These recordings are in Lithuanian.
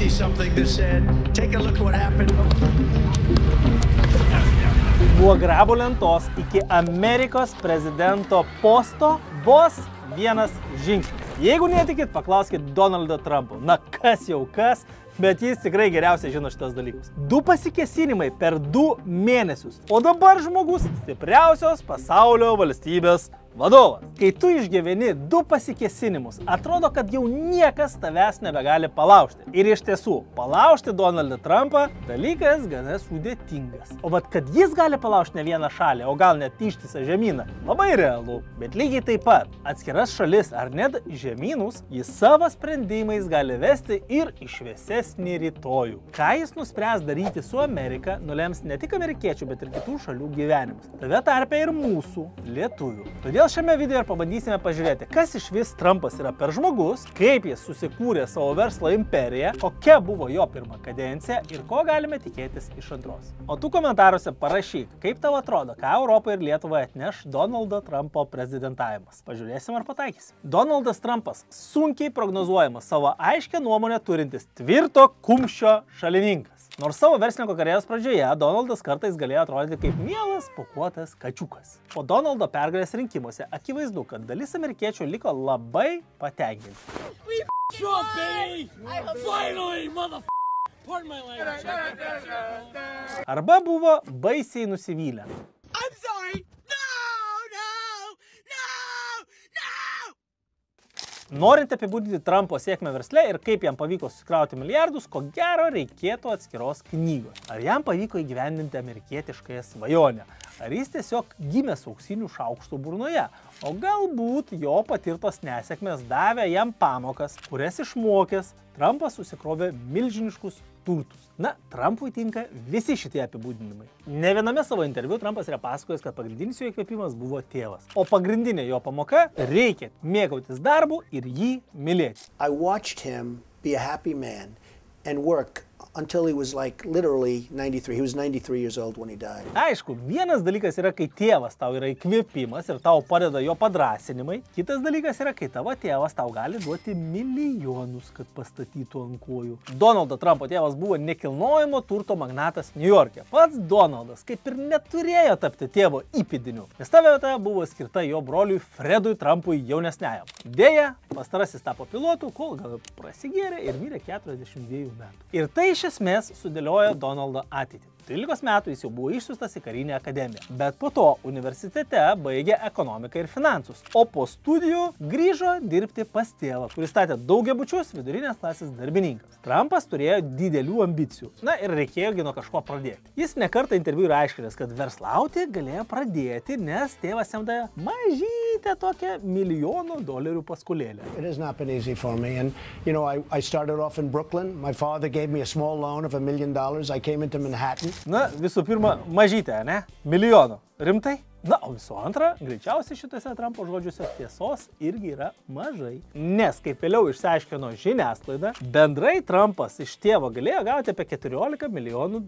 see something that said, take a look what happened. Nuo grabo lentos iki Amerikos prezidento posto vos vienas žingsnis. Jeigu netikit, paklauskit Donaldo Trumpo. Na kas jau kas, bet jis tikrai geriausiai žino šitos dalykus. 2 pasikėsinimai per 2 mėnesius. O dabar žmogus stipriausios pasaulio valstybės vadovas. Kai tu išgyveni 2 pasikėsinimus, atrodo, kad jau niekas tavęs nebegali palaužti. Ir iš tiesų, palaužti Donaldą Trumpą dalykas gana sudėtingas. O vat, kad jis gali palaužti ne vieną šalį, o gal net ištisą žemyną, labai realu. Bet lygiai taip pat, atskiras šalis ar net žemynus, jis savo sprendimais gali vesti ir į šviesesnį rytojų. Ką jis nuspręs daryti su Amerika, nulems ne tik amerikiečių, bet ir kitų šalių gyvenimus. Tave tarpe ir mūsų, lietuvių. Todėl šiame video ir pabandysime pažiūrėti, kas iš vis Trumpas yra per žmogus, kaip jis susikūrė savo verslo imperiją, kokia buvo jo pirma kadencija ir ko galime tikėtis iš antros. O tu komentaruose parašyk, kaip tau atrodo, ką Europai ir Lietuvai atneš Donaldo Trumpo prezidentavimas. Pažiūrėsim, ar pataikysim. Donaldas Trumpas sunkiai prognozuojamas, savo aiškę nuomonę turintis tvirto kumščio šalininkas. Nors savo verslininko karjeros pradžioje Donaldas kartais galėjo atrodyti kaip mielas, pūkuotas kačiukas. Po Donaldo pergalės rinkimuose akivaizdu, kad dalis amerikiečių liko labai patenkinti. Arba buvo baisiai nusivylę. Norint apibūdinti Trumpo sėkmę versle ir kaip jam pavyko susikrauti milijardus, ko gero reikėtų atskiros knygos. Ar jam pavyko įgyvendinti amerikietiškąją svajonę? Ar jis tiesiog gimė su auksiniu šaukštu burnoje? O galbūt jo patirtos nesėkmės davė jam pamokas, kurias išmokęs Trumpas susikrovė milžiniškus turtus. Na, Trumpui tinka visi šitie apibūdinimai. Ne viename savo interviu Trumpas yra pasakojęs, kad pagrindinis jo įkvėpimas buvo tėvas. O pagrindinė jo pamoka – reikia mėgautis darbu ir jį mylėti. I watched him be a happy man and work until he was like literally 93. He was 93 years old when he died. Aišku, vienas dalykas yra, kai tėvas tau yra įkvėpimas ir tau padeda jo padrasinimai. Kitas dalykas yra, kai tavo tėvas tau gali duoti milijonus, kad pastatytų ant kojų. Donaldo Trumpo tėvas buvo nekilnojamo turto magnatas New York'e. Pats Donaldas kaip ir neturėjo tapti tėvo įpėdiniu, nes ta vieta buvo skirta jo broliui Fredui Trumpui jaunesniajam. Deja, pastarasis tapo pilotu, kol gal prasigėrė ir mirė 42 metų. Ir tai iš esmės sudėliojo Donaldo ateitį. 13 metų jis jau buvo išsiųstas į karinę akademiją, bet po to universitete baigė ekonomiką ir finansus, o po studijų grįžo dirbti pas tėvą, kuris statė daugiabučius vidurinės klasės darbininkams. Trumpas turėjo didelių ambicijų, na ir reikėjo nuo kažko pradėti. Jis nekartą interviu yra aiškinęs, kad verslauti galėjo pradėti, nes tėvas jam davė mažytę tokią $1,000,000 paskolėlę. It has not been easy for me, and you know, I started off in Brooklyn. My father gave me a small loan of $1 million. I came into Manhattan. Na, visų pirma, mažytė, ne? Milijono. Rimtai? Na, o visų antra, greičiausiai šitose Trumpo žodžiuose tiesos irgi yra mažai. Nes, kaip vėliau išsiaiškino žiniasklaida, bendrai Trumpas iš tėvo galėjo gauti apie $14 milijonų.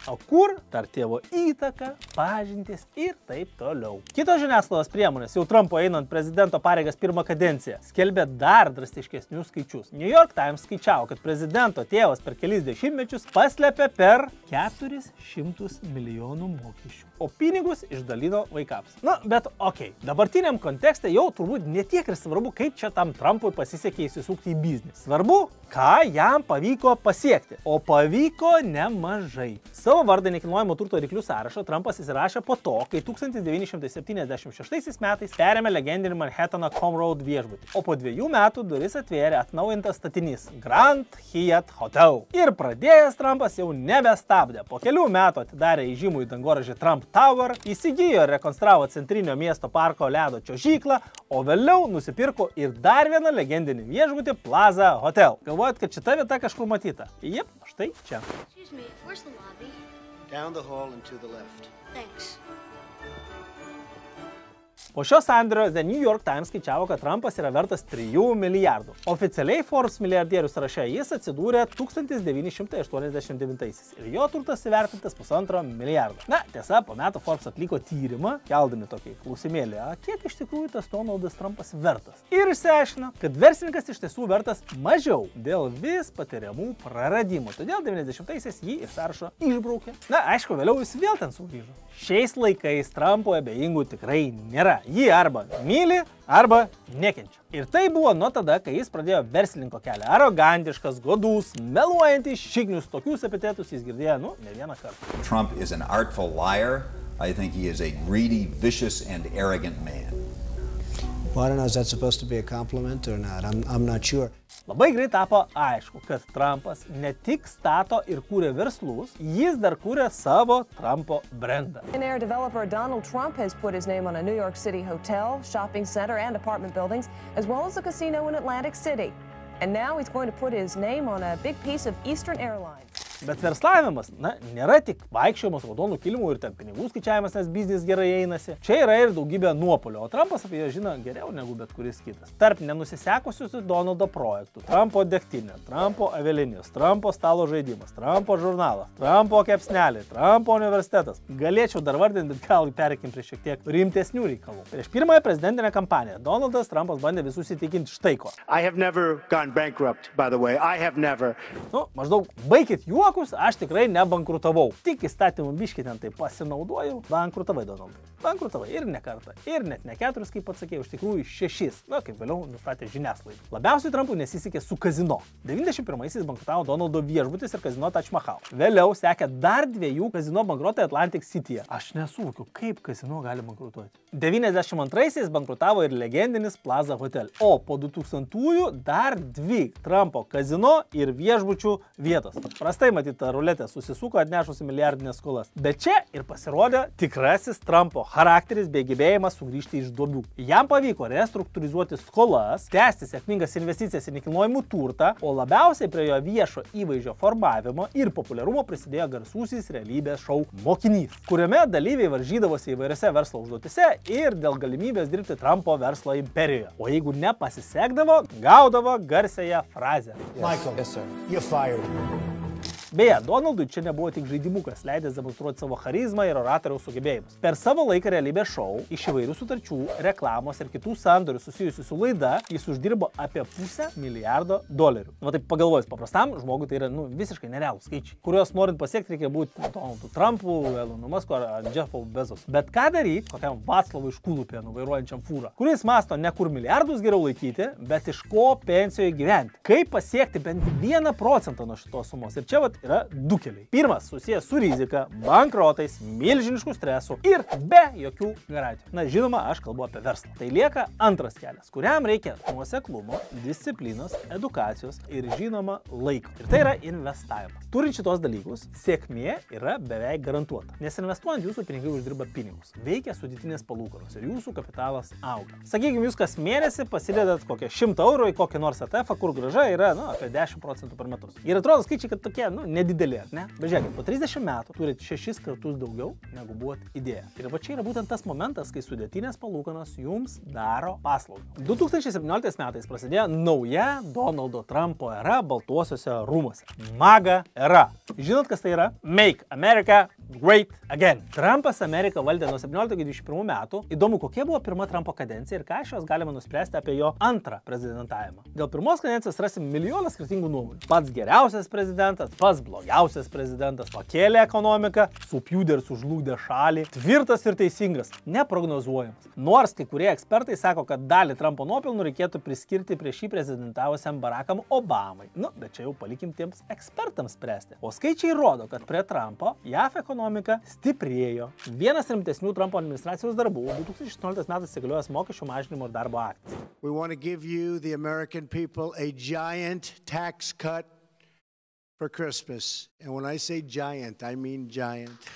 O kur? Tar tėvo įtaka, pažintys ir taip toliau. Kitos žiniasklaidos priemonės, jau Trumpo einant prezidento pareigas pirmą kadenciją, skelbė dar drastiškesnius skaičius. New York Times skaičiavo, kad prezidento tėvas per kelis dešimtmečius paslėpė per $400 milijonų mokesčių, o pinigus išdalino vaikams. Na, bet okei, dabartiniam kontekste jau turbūt netiek ir svarbu, kaip čia tam Trumpui pasisekė įsisukti į biznį. Svarbu, ką jam pavyko pasiekti. O pavyko nemažai. Savo vardą nekilnojamo turto ryklių sąrašą Trumpas įsirašė po to, kai 1976 metais perėmė legendinį Manhattano Com Road viešbutį. O po 2 metų duris atvėrė atnaujintas statinys Grand Hyatt Hotel. Ir pradėjęs Trumpas jau nebestabdė. Po kelių metų atidarė įžymų į dangoraižį Trump Tower, įsigijo ir rekonstravo centrinio miesto parko ledo čiuožyklą, o vėliau nusipirko ir dar vieną legendinį viešbutį Plaza Hotel. Galvojat, kad šita vieta kažkur matyta? Jep, štai čia. Excuse me, where's the lobby? Down the hall and to the left. Thanks. Po šio sandorio The New York Times skaičiavo, kad Trumpas yra vertas 3 milijardų. Oficialiai Forbes milijardierių sąraše jis atsidūrė 1989 ir jo turtas įvertintas 1,5 milijardo. Na, tiesa, po metų Forbes atliko tyrimą, keldami tokį klausimėlį, kiek iš tikrųjų tas Donaldas Trumpas vertas. Ir išsiaiškino, kad verslininkas iš tiesų vertas mažiau dėl vis patiriamų praradimų. Todėl 90-aisiais jį iš sąrašo išbraukė. Na, aišku, vėliau jis vėl ten sugrįžo. Šiais laikais Trumpo abejingų tikrai nėra. Jį arba myli, arba nekenčia. Ir tai buvo nuo tada, kai jis pradėjo verslininko kelią. Arogantiškas, godus, meluojantis, šiknius, tokius epitetus jis girdėjo, ne vieną kartą. Trump is an artful liar. I think he is a greedy, vicious, and arrogant man. Well, I don't know, is that supposed to be a compliment or not? I'm not sure. Labai greit tapo aišku, kad Trumpas ne tik stato ir kūrė verslus, jis dar kūrė savo Trumpo brandą. Millionaire developer Donald Trump has put his name on a New York City hotel, shopping center, and apartment buildings, as well as a casino in Atlantic City. And now he's going to put his name on a big piece of Eastern Airlines. Bet verslavimas, nėra tik vaikščiojimas raudonų kilimų ir ten pinigų skaičiavimas, nes biznis gerai einasi. Čia yra ir daugybė nuopolio, o Trumpas apie jo žino geriau negu bet kuris kitas. Tarp nenusisekusių Donaldo projektų, Trumpo degtinė, Trumpo avialinijos, Trumpo stalo žaidimas, Trumpo žurnalas, Trumpo kepsnelė, Trumpo universitetas. Galėčiau dar vardinti, bet gal pereikim prie šiek tiek rimtesnių reikalų. Prieš pirmąją prezidentinę kampaniją Donaldas Trumpas bandė visus įtikinti štai ko. I have never gone bankrupt, by the way. I have never. Maždaug baikit juokus, aš tikrai nebankrutavau. Tik įstatymų biškį ten tai pasinaudojau. Bankrutavai, Donaldai. Bankrutavai ir ne kartą. Ir net ne 4, kaip pats sakėjau, iš tikrųjų 6. Kaip vėliau nustatė žiniasklaida. Labiausiai Trumpui nesisekė su kazino. 91-aisiais bankrutavo Donaldo viešbutis ir kazino Taj Mahal. Vėliau sekė dar 2 kazino bankrotai Atlantic Cityje. Aš nesuvokiu, kaip kazino gali bankrutuoti. 92-aisiais bankrutavo ir legendinis Plaza Hotel. O po 2000-ųjų dar 2 Trumpo kazino ir viešbučių vietos. Prastai matyti, ta ruletė susisuko atnešusi milijardinės skolas. Bet čia ir pasirodė tikrasis Trumpo charakteris bei gebėjimas sugrįžti iš duobių. Jam pavyko restruktūrizuoti skolas, tęsti sėkmingas investicijas į nekilnojamų turtą, o labiausiai prie jo viešo įvaizdžio formavimo ir populiarumo prisidėjo garsusis realybės šou Mokinys, kuriame dalyviai varžydavosi įvairiose verslo užduotise ir dėl galimybės dirbti Trumpo verslo imperijoje. O jeigu nepasisekdavo, gaudavo garsiąją frazę. Michael, yes, sir. You're fired. Beje, Donaldui čia nebuvo tik žaidimukas, leidęs demonstruoti savo charizmą ir oratoriaus sugebėjimus. Per savo laiką realybės šou, iš įvairių sutarčių, reklamos ir kitų sandorių susijusių su laida, jis uždirbo apie $500 milijardo. Taip pagalvojus, paprastam žmogui tai yra visiškai nerealūs skaičiai, kuriuos norint pasiekti reikia būti Donaldu Trumpu, Elonu Musku ar Jeffu Bezos. Bet ką daryti kokiam Vaclavui Škulupėnu vairuojančiam fūrą, kuris masto ne kur milijardus geriau laikyti, bet iš ko pensijoje gyventi. Kaip pasiekti bent 1% nuo šitos sumos. Ir čia yra 2 keliai. Pirmas susijęs su rizika, bankrotais, milžiniškų stresų ir be jokių garantijų. Žinoma, aš kalbu apie verslą. Tai lieka antras kelias, kuriam reikia nuoseklumo, disciplinos, edukacijos ir žinoma laiko. Ir tai yra investavimas. Turint šitos dalykus, sėkmė yra beveik garantuota. Nes investuojant jūsų pinigai uždirba pinigus. Veikia sudėtinės palūkanos ir jūsų kapitalas auga. Sakykime, jūs kas mėnesį pasidedat kokią 100 eurų į kokį nors ETF, kur grąža yra apie 10% per metus. Ir atrodo skaičiai, kad tokie nedidelė, ne? Bet žiūrėkit, po 30 metų turite 6 kartus daugiau, negu buvot idėja. Ir va čia yra būtent tas momentas, kai sudėtinės palūkanos jums daro paslaugą. 2017 metais prasidėjo nauja Donaldo Trumpo era Baltuosiuose rūmuose. MAGA era. Žinot, kas tai yra? Make America Great Again. Trumpas Ameriką valdė nuo 17 iki 21 metų. Įdomu, kokia buvo pirma Trumpo kadencija ir ką iš jos galima nuspręsti apie jo antrą prezidentavimą. Dėl pirmos kadencijos rasim milijoną skirtingų nuomonių. Pats geriausias prezidentas, pats blogiausias prezidentas, pakėlė ekonomiką, supjūdė ir sužlugdė šalį, tvirtas ir teisingas, neprognozuojamas. Nors kai kurie ekspertai sako, kad dalį Trumpo nuopelnų reikėtų priskirti prieš jį prezidentavusiam Barackam Obamai. Bet čia jau palikim tiems ekspertams spręsti. O skaičiai rodo, kad prie Trumpo JAV ekonomika stiprėjo. Vienas rimtesnių Trumpo administracijos darbų 2018 metais įsigaliojęs mokesčių mažinimo ir darbo aktas. We want to give you, the American people, a giant tax cut for Christmas. And when I say giant, I mean giant.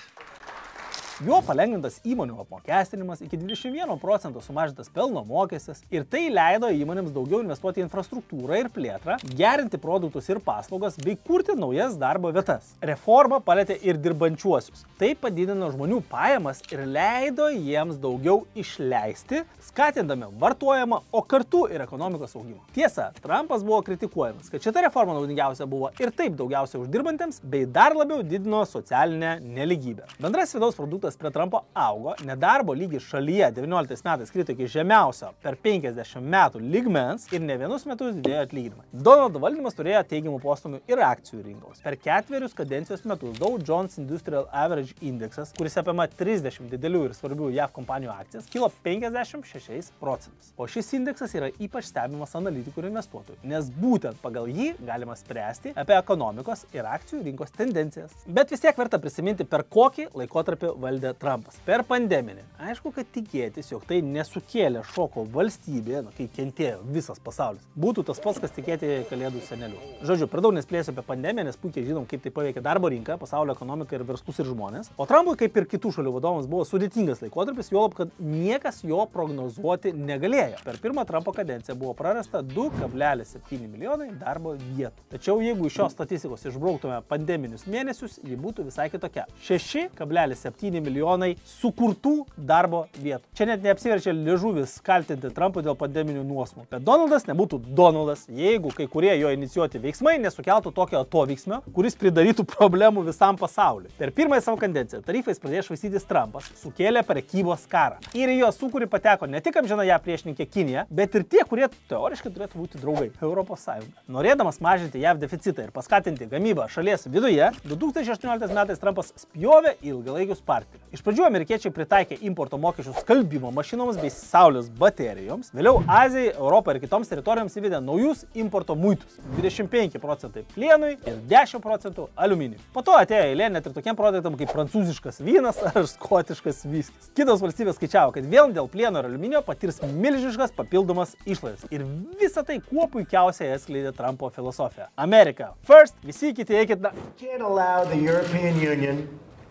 Jo palengvintas įmonių apmokestinimas, iki 21% sumažintas pelno mokestis ir tai leido įmonėms daugiau investuoti į infrastruktūrą ir plėtrą, gerinti produktus ir paslaugas bei kurti naujas darbo vietas. Reforma palėtė ir dirbančiuosius. Tai padidino žmonių pajamas ir leido jiems daugiau išleisti, skatindami vartojimą, o kartu ir ekonomikos augimą. Tiesa, Trumpas buvo kritikuojamas, kad šita reforma naudingiausia buvo ir taip daugiausiai uždirbantiems, bei dar labiau didino socialinę nelygybę. Bendras vidaus produktas prie Trumpo augo, nedarbo lygis šalyje 19 metais krito iki žemiausio per 50 metų lygmens ir ne vienus metus didėjo atlyginimai. Donaldo valdymas turėjo teigiamų postūmių ir akcijų rinkos. Per 4 kadencijos metus Dow Jones Industrial Average Indexas, kuris apima 30 didelių ir svarbių JAV kompanijų akcijas, kilo 56%. O šis indeksas yra ypač stebimas analitikų ir investuotojų, nes būtent pagal jį galima spręsti apie ekonomikos ir akcijų rinkos tendencijas. Bet vis tiek verta prisiminti, per kokį laikotarpį valdė Trumpas. Per pandeminį. Aišku, kad tikėtis, jog tai nesukėlė šoko valstybėje, kai kentėjo visas pasaulis. Būtų tas pats, kas tikėti kalėdų senelių. Žodžiu, per daug nesplėsiu apie pandemiją, nes puikiai žinom, kaip tai paveikia darbo rinką, pasaulio ekonomiką ir verslus ir žmonės. O Trumpui, kaip ir kitų šalių vadovams, buvo sudėtingas laikotarpis, juolab, kad niekas jo prognozuoti negalėjo. Per pirmą Trumpo kadenciją buvo prarasta 2,7 milijonai darbo vietų. Tačiau jeigu iš šios statistikos išbrauktume pandeminius mėnesius, ji būtų visai kitokia. 6,7 milijonai sukurtų darbo vietų. Čia net neapsiverčia liežuvis kaltinti Trumpą dėl pandeminių nuosmų. Bet Donaldas nebūtų Donaldas, jeigu kai kurie jo inicijuoti veiksmai nesukeltų tokio atoveiksmio, kuris pridarytų problemų visam pasauliui. Per pirmąją savo kadenciją tarifais pradėjo švaistytis Trumpas, sukėlė prekybos karą. Ir į jo sūkurį pateko ne tik amžina ją priešininkė Kinija, bet ir tie, kurie teoriškai turėtų būti draugai – Europos Sąjunga. Norėdamas mažinti JAV deficitą ir paskatinti gamybą šalies viduje, 2018 metais Trumpas spjovė ilgalaikius partnerius. Iš pradžių amerikiečiai pritaikė importo mokesčius skalbimo mašinoms bei saulės baterijoms, vėliau Azijai, Europai ir kitoms teritorijoms įvedė naujus importo muitus – 25% plienui ir 10% aliuminiui. Po to atėjo eilė net ir tokiem produktam kaip prancūziškas vynas ar škotiškas viskis. Kitos valstybės skaičiavo, kad vėl dėl plieno ir aliuminio patirs milžiniškas papildomas išlaidas. Ir visą tai kuo puikiausiai atskleidė Trumpo filosofija. America first, visi kiti eikit na... Can't allow the European Union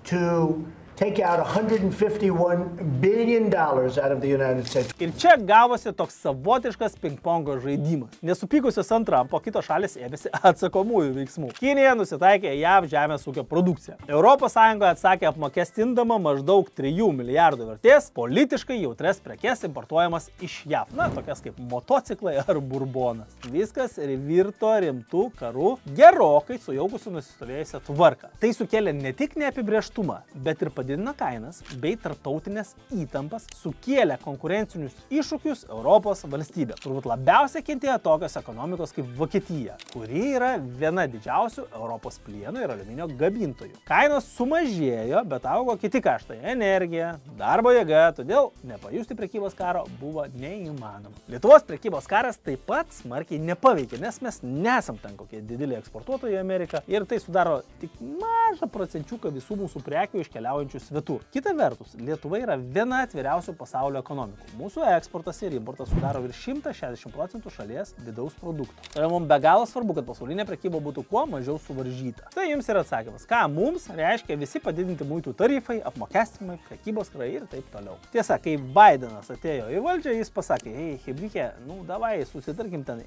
to take out $151 billion out of the United States. Ir čia gavosi toks savotiškas pingpongo žaidimas. Nesupykusios ant Trumpo, kitos šalis ėmėsi atsakomųjų veiksmų. Kinija nusitaikė JAV žemės ūkio produkciją. Europos Sąjunga atsakė apmokestindama maždaug 3 milijardų vertės politiškai jautres prekes importuojamas iš JAV. Na, tokias kaip motociklai ar burbonas. Viskas ir virto rimtų karų, gerokai sujaukusių nusistovėjusią tvarką. Tai sukėlė ne tik neapibrėžtumą, bet ir padidino kainas bei tarptautinės įtampas, sukėlė konkurencinius iššūkius Europos valstybė. Turbūt labiausiai kentėjo tokios ekonomikos kaip Vokietija, kuri yra viena didžiausių Europos plieno ir aliuminio gamintojų. Kainos sumažėjo, bet augo kiti kaštai – energija, darbo jėga, todėl nepajusti prekybos karo buvo neįmanoma. Lietuvos prekybos karas taip pat smarkiai nepaveikė, nes mes nesam ten kokie dideli eksportuotojai į Ameriką ir tai sudaro tik mažą procenčiuką visų mūsų prekių iškeliaujančių svetur. Kita vertus, Lietuva yra viena atviriausių pasaulio ekonomikų. Mūsų eksportas ir importas sudaro virš 160% šalies vidaus produktų. Tai mums be galo svarbu, kad pasaulinė prekyba būtų kuo mažiau suvaržyta. Tai jums yra atsakymas, ką mums reiškia visi padidinti muitų tarifai, apmokestinimai, prekybos karai ir taip toliau. Tiesa, kai Bidenas atėjo į valdžią, jis pasakė, ei, hebrikė, davai, susitarkim ten,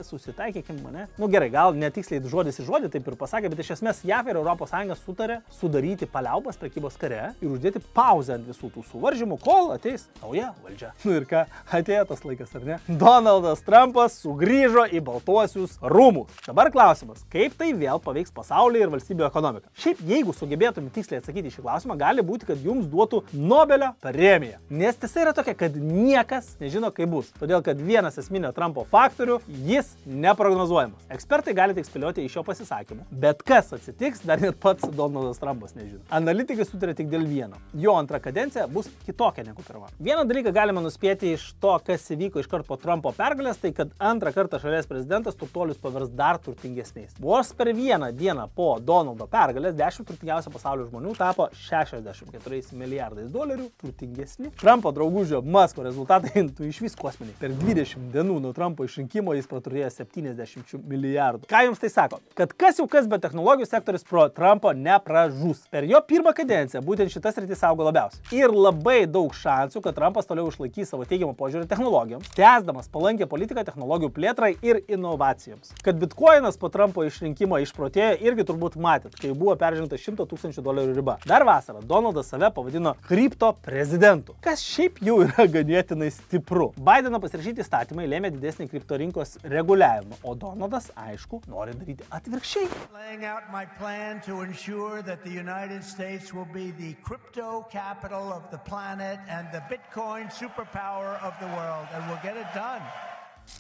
susitaikykim mane. Gerai, gal netiksliai žodis į žodį taip ir pasakė, bet iš esmės JAV ir Europos Sąjunga sutarė sudaryti paliaubas prekybos kare ir uždėti pauzę ant visų tų suvaržymų, kol ateis nauja valdžia. Ir ką, atėjo tas laikas, ar ne? Donaldas Trumpas sugrįžo į Baltuosius rūmus. Dabar klausimas, kaip tai vėl paveiks pasaulį ir valstybių ekonomiką? Šiaip, jeigu sugebėtume tiksliai atsakyti šį klausimą, gali būti, kad jums duotų Nobelio premiją. Nes tiesa yra tokia, kad niekas nežino, kaip bus. Todėl, kad vienas esminio Trumpo faktorių, jis neprognozuojamas. Ekspertai gali tik spėlioti iš jo pasisakymų. Bet kas atsitiks, dar net pats Donaldas Trumpas nežino. Analitikai sutarė tik dėl vieno. Jo antra kadencija bus kitokia negu pirma. Vieną dalyką galime nuspėti iš to, kas įvyko iškart po Trumpo pergalės, tai kad antrą kartą šalies prezidentas turtuolius pavers dar turtingesniais. Vos per vieną dieną po Donaldo pergalės 10 turtingiausių pasaulio žmonių tapo 64 milijardais dolerių turtingesni. Trumpo draugužio Musko rezultatai iš vis kosminiai. Per 20 dienų nuo Trumpo išrinkimo jis praturėjo 70 milijardų. Ką jums tai sako? Kad kas jau kas, bet technologijų sektorius pro Trumpo nepražus. Per jo pirmą kadenciją bus būtent šitas sritis auga labiausiai. Ir labai daug šansų, kad Trumpas toliau išlaikys savo teigiamą požiūrį technologijoms, tęsdamas palankę politiką technologijų plėtrai ir inovacijoms. Kad bitkoinas po Trumpo išrinkimo išprotėjo, irgi turbūt matėt, kai buvo peržengta $100 000 riba. Dar vasarą Donaldas save pavadino kripto prezidentu, kas šiaip jau yra ganėtinai stipru. Baideno pasirašyti įstatymai lėmė didesnį kripto rinkos reguliavimą, o Donaldas, aišku, nori daryti atvirkščiai. Laying out my plan to ensure that the United States will be the crypto capital of the planet and the Bitcoin superpower of the world, and we'll get it done.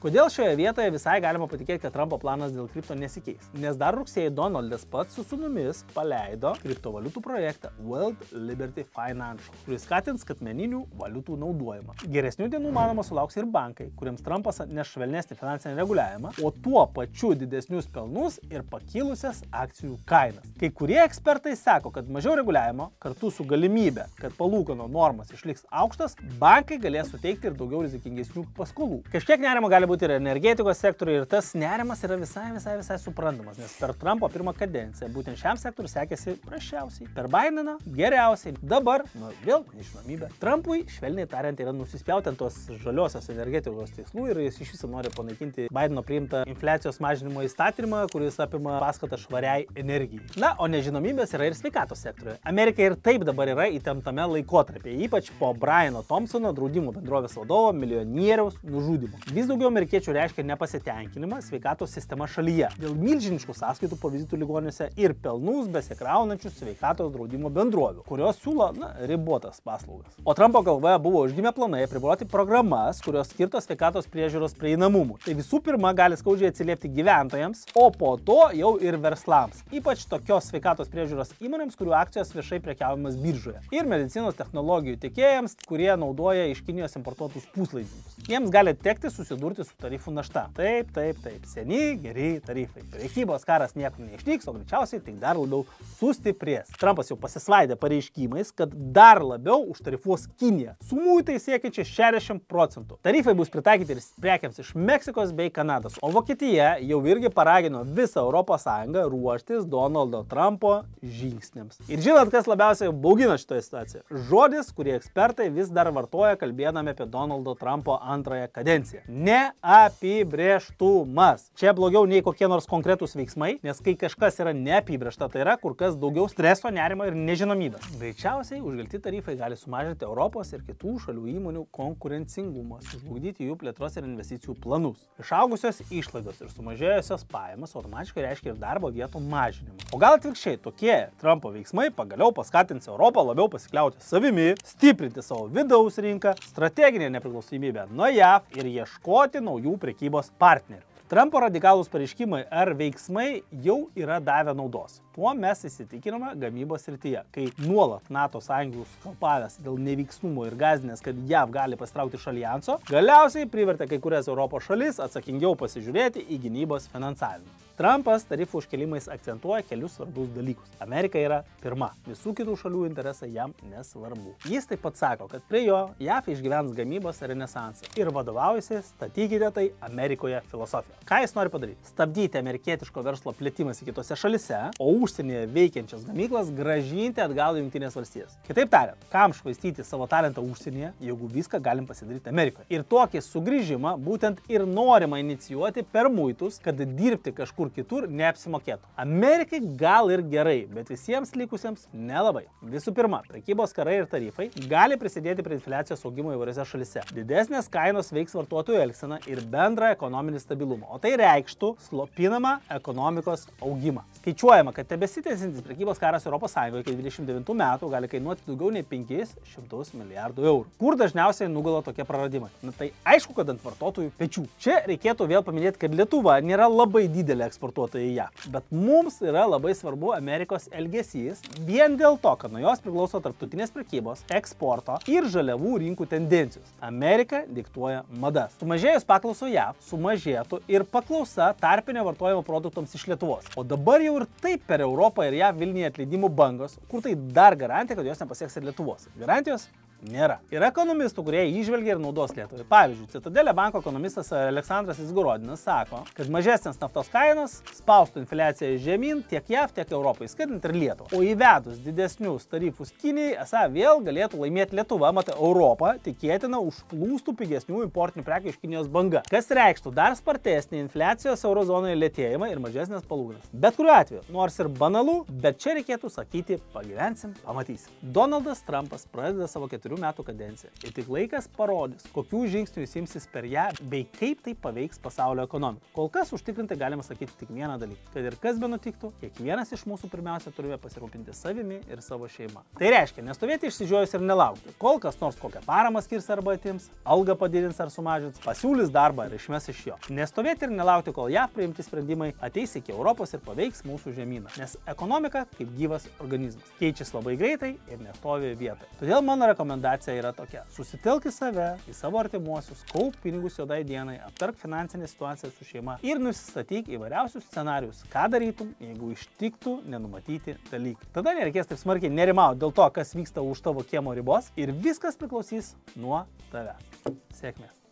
Kodėl šioje vietoje visai galima patikėti, kad Trumpo planas dėl kripto nesikeis? Nes dar rugsėjį Donaldas pats su sūnumis paleido kriptovaliutų projektą World Liberty Financial, kuris skatins skaitmeninių valiutų naudojimą. Geresnių dienų manoma sulauks ir bankai, kuriems Trumpas atneš švelnesnį finansinį reguliavimą, o tuo pačiu didesnius pelnus ir pakilusias akcijų kainas. Kai kurie ekspertai sako, kad mažiau reguliavimo kartu su galimybė, kad palūkanų normas išliks aukštas, bankai galės suteikti ir daugiau rizikingesnių paskolų. Kažkiek nerimo gali būti ir energetikos sektoriui, ir tas nerimas yra visai suprantamas, nes per Trumpo pirmą kadenciją būtent šiam sektoriui sekėsi prasčiausiai, per Bideną geriausiai, dabar, vėl nežinomybė. Trumpui, švelniai tariant, yra nusispjauti ant tos žaliosios energetikos tikslų ir jis iš viso nori panaikinti Bideno priimtą infliacijos mažinimo įstatymą, kuris apima paskatą švariai energijai. Na, o nežinomybės yra ir sveikatos sektoriuje. Amerika ir taip dabar yra įtemptame laikotarpyje, ypač po Briano Thompsono, draudimų bendrovės vadovo, milijonieriaus nužudymo. Vis daugiau amerikiečių reiškia nepasitenkinimą sveikatos sistema šalyje dėl milžiniškų sąskaitų po vizitų ligonėse ir pelnus besikraunančių sveikatos draudimo bendrovių, kurios siūlo, ribotas paslaugas. O Trumpo galvoje buvo užgimę planai apriboti programas, kurios skirtos sveikatos priežiūros prieinamumui. Tai visų pirma gali skaudžiai atsiliepti gyventojams, o po to jau ir verslams, ypač tokios sveikatos priežiūros įmonėms, kurių akcijos viešai prekiaujamas biržoje, ir medicinos technologijų tiekėjams, kurie naudoja iš Kinijos importuotus puslaidininkus. Jiems gali tekti susidurti su tarifų našta. Taip. Seni, geri tarifai. Prekybos karas niekur neišnyks, o greičiausiai tik dar labiau sustiprės. Trumpas jau pasisvaidė pareiškimais, kad dar labiau užtarifuos Kiniją, su muitai siekiančia 60%. Tarifai bus pritaikyti ir prekiams iš Meksikos bei Kanados, o Vokietija jau irgi paragino visą ES ruoštis Donaldo Trumpo žingsniams. Ir žinot, kas labiausiai baugina šitoje situacijoje? Žodis, kurį ekspertai vis dar vartoja kalbėdami apie Donaldo Trumpo antrąją kadenciją. Neapibrėžtumas. Čia blogiau nei kokie nors konkretūs veiksmai, nes kai kažkas yra neapibrėžta, tai yra kur kas daugiau streso, nerimo ir nežinomybės. Greičiausiai užgelti tarifai gali sumažinti Europos ir kitų šalių įmonių konkurencingumą, sužlugdyti jų plėtros ir investicijų planus. Išaugusios išlaidos ir sumažėjusios pajamos automatiškai reiškia ir darbo vietų mažinimą. O gal atvirkščiai, tokie Trumpo veiksmai pagaliau paskatins Europą labiau pasikliauti savimi, stiprinti savo vidaus rinką, strateginę nepriklausomybę nuo JAV ir ieškoti naujų prekybos partnerių. Trumpo radikalūs pareiškimai ar veiksmai jau yra davę naudos. Tuo mes įsitikinome gamybos srityje, kai nuolat NATO sąjungų skalpavęs dėl neveiksnumo ir gąsdinęs, kad JAV gali pasitraukti iš alijanso, galiausiai privertė kai kurias Europos šalis atsakingiau pasižiūrėti į gynybos finansavimą. Trumpas tarifų užkelimais akcentuoja kelius svarbus dalykus. Amerika yra pirma, visų kitų šalių interesai jam nesvarbu. Jis taip pat sako, kad prie jo JAV išgyvens gamybos renesansą ir vadovaujasi statykite tai Amerikoje filosofija. Ką jis nori padaryti? Stabdyti amerikietiško verslo plėtimąsi kitose šalise, o užsienyje veikiančias gamyklas grąžinti atgal į Jungtinės valstijas. Kitaip tariant, kam švaistyti savo talentą užsienyje, jeigu viską galim pasidaryti Amerikoje. Ir tokį sugrįžimą būtent ir norima inicijuoti per muitus, kad dirbti kažkur kitur neapsimokėtų. Amerikai gal ir gerai, bet visiems likusiems nelabai. Visų pirma, prekybos karai ir tarifai gali prisidėti prie infliacijos augimo įvairiose šalise. Didesnės kainos veiks vartotojų elgseną ir bendrą ekonominį stabilumą, o tai reikštų slopinamą ekonomikos augimą. Skaičiuojama, kad tebesitęsiantis prekybos karas ES iki 29 metų gali kainuoti daugiau nei 500 milijardų eurų. Kur dažniausiai nugula tokie praradimai? Tai aišku, kad ant vartotojų pečių. Čia reikėtų vėl paminėti, kad Lietuva nėra labai didelė eksportuotojai į JAV, bet mums yra labai svarbu Amerikos elgesys vien dėl to, kad nuo jos priklauso tarptautinės prekybos, eksporto ir žaliavų rinkų tendencijos. Amerika diktuoja madas. Sumažėjus paklauso JAV, sumažėtų ir paklausa tarpinio vartojimo produktams iš Lietuvos. O dabar jau ir taip per Europą ir JAV Vilniuje atleidimų bangos, kur tai dar garantija, kad jos nepasieks ir Lietuvos. Garantijos nėra. Yra ekonomistų, kurie įžvelgia ir naudos Lietuvai. Pavyzdžiui, Citadelė banko ekonomistas Aleksandras Izgorodinas sako, kad mažesnės naftos kainos spaustų infliaciją žemyn tiek JAV, tiek Europai, skaitant ir Lietuvą. O įvedus didesnius tarifus Kinijai, esą vėl galėtų laimėti Lietuva, mat Europą tikėtina užplūstų pigesnių importinių prekių iš Kinijos banga, kas reikštų dar spartesnį infliacijos eurozonoje lėtėjimą ir mažesnės palūkanas. Bet kuriuo atveju, nors ir banalu, bet čia reikėtų sakyti, pagyvensim, pamatysim. Donaldas Trumpas pradeda savo 4 metų kadenciją ir tik laikas parodys, kokių žingsnių jis imsis per ją bei kaip tai paveiks pasaulio ekonomiką. Kol kas užtikrintai galima sakyti tik vieną dalyką, kad ir kas be nutiktų, kiekvienas iš mūsų pirmiausia turime pasirūpinti savimi ir savo šeima. Tai reiškia, nestovėti išsižiojus ir nelaukti, kol kas nors kokią paramą skirs arba atims, algą padidins ar sumažins, pasiūlys darbą ir išmes iš jo. Nestovėti ir nelaukti, kol JAV priimti sprendimai ateis iki Europos ir paveiks mūsų žemyną, nes ekonomika kaip gyvas organizmas keičiasi labai greitai ir nestovi vietoje. Todėl mano rekomendacija yra tokia: susitelk į save, į savo artimuosius, kaup pinigus juodai dienai, aptark finansinę situaciją su šeima ir nusistatyk įvairiausius scenarius, ką darytum, jeigu ištiktų nenumatyti dalykai. Tada nereikės taip smarkiai nerimauti dėl to, kas vyksta už tavo kiemo ribos ir viskas priklausys nuo tavęs. Sėkmės.